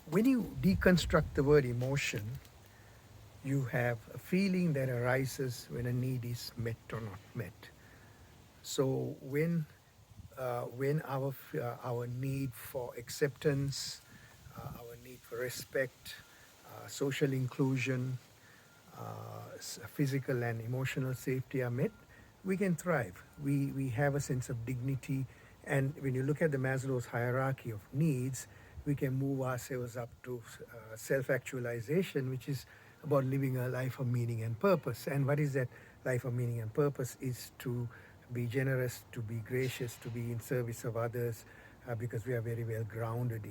When you deconstruct the word emotion, you have a feeling that arises when a need is met or not met. So when our need for acceptance, our need for respect, social inclusion, physical and emotional safety are met, we can thrive. We have a sense of dignity. And when you look at the Maslow's hierarchy of needs, we can move ourselves up to self actualization, which is about living a life of meaning and purpose. And what is that life of meaning and purpose? Is to be generous, to be gracious, to be in service of others, because we are very well grounded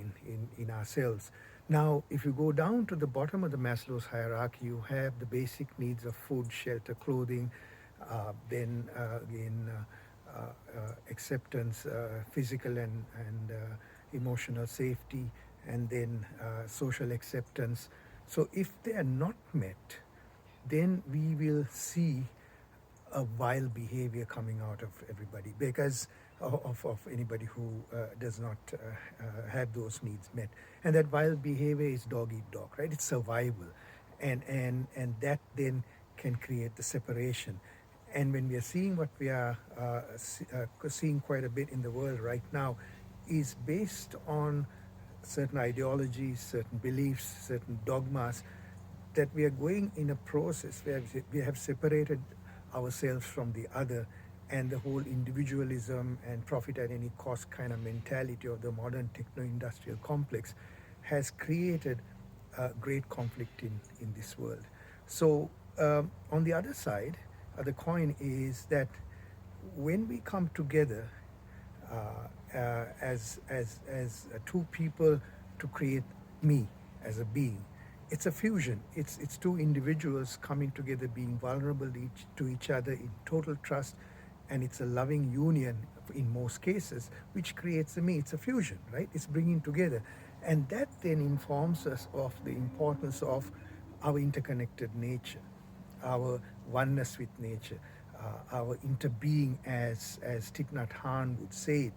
in ourselves. Now, if you go down to the bottom of the Maslow's hierarchy, you have the basic needs of food, shelter, clothing, then again acceptance, physical and emotional safety, and then social acceptance. So if they are not met, then we will see a vile behavior coming out of everybody, because of anybody who does not have those needs met. And that vile behavior is dog eat dog, right? It's survival. And that then can create the separation. And when we are seeing what we are seeing quite a bit in the world right now, is based on certain ideologies, certain beliefs, certain dogmas, that we are going in a process where we have separated ourselves from the other, and the whole individualism and profit at any cost kind of mentality of the modern techno-industrial complex has created great conflict in this world. So on the other side of the coin is that when we come together as two people to create me as a being, it's a fusion. It's two individuals coming together, being vulnerable to each other in total trust, and it's a loving union in most cases, which creates a me. It's a fusion, right? It's bringing together, and that then informs us of the importance of our interconnected nature, our oneness with nature, our interbeing, as Thich Nhat Hanh would say it.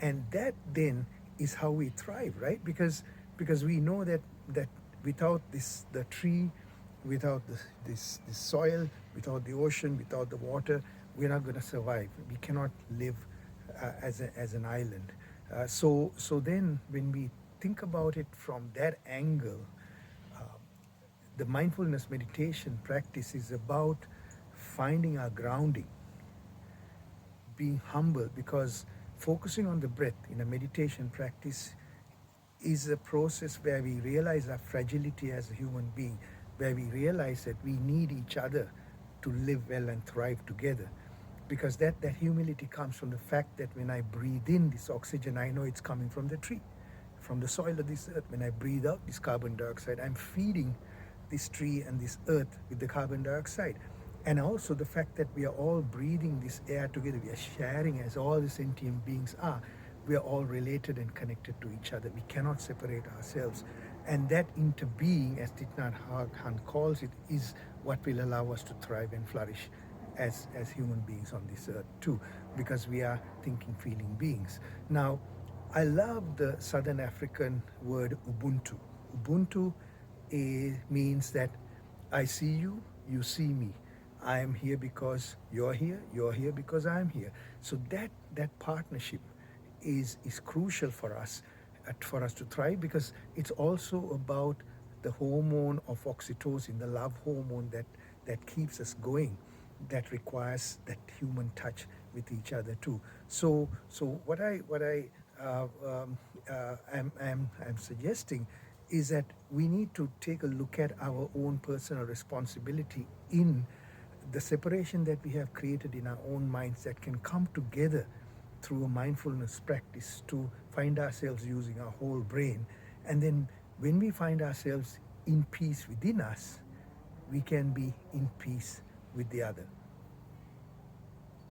And that then is how we thrive, right? Because we know that without the tree, without this soil, without the ocean, without the water, we're not going to survive. We cannot live as an island. So then when we think about it from that angle, the mindfulness meditation practice is about finding our grounding, being humble, because focusing on the breath in a meditation practice is a process where we realize our fragility as a human being, where we realize that we need each other to live well and thrive together. Because that humility comes from the fact that when I breathe in this oxygen, I know it's coming from the tree, from the soil of this earth. When I breathe out this carbon dioxide, I'm feeding this tree and this earth with the carbon dioxide. And also the fact that we are all breathing this air together, we are sharing, as all the sentient beings are. We are all related and connected to each other. We cannot separate ourselves. And that interbeing, as Thich Nhat Hanh calls it, is what will allow us to thrive and flourish as human beings on this earth too, because we are thinking, feeling beings. Now, I love the Southern African word Ubuntu. Ubuntu means that I see you, you see me. I am here because you're here because I'm here. So that partnership is crucial for us to thrive, because it's also about the hormone of oxytocin, the love hormone that keeps us going, that requires that human touch with each other too. So what I am suggesting is that we need to take a look at our own personal responsibility in the separation that we have created in our own minds, that can come together through a mindfulness practice to find ourselves using our whole brain. And then when we find ourselves in peace within us, we can be in peace with the other.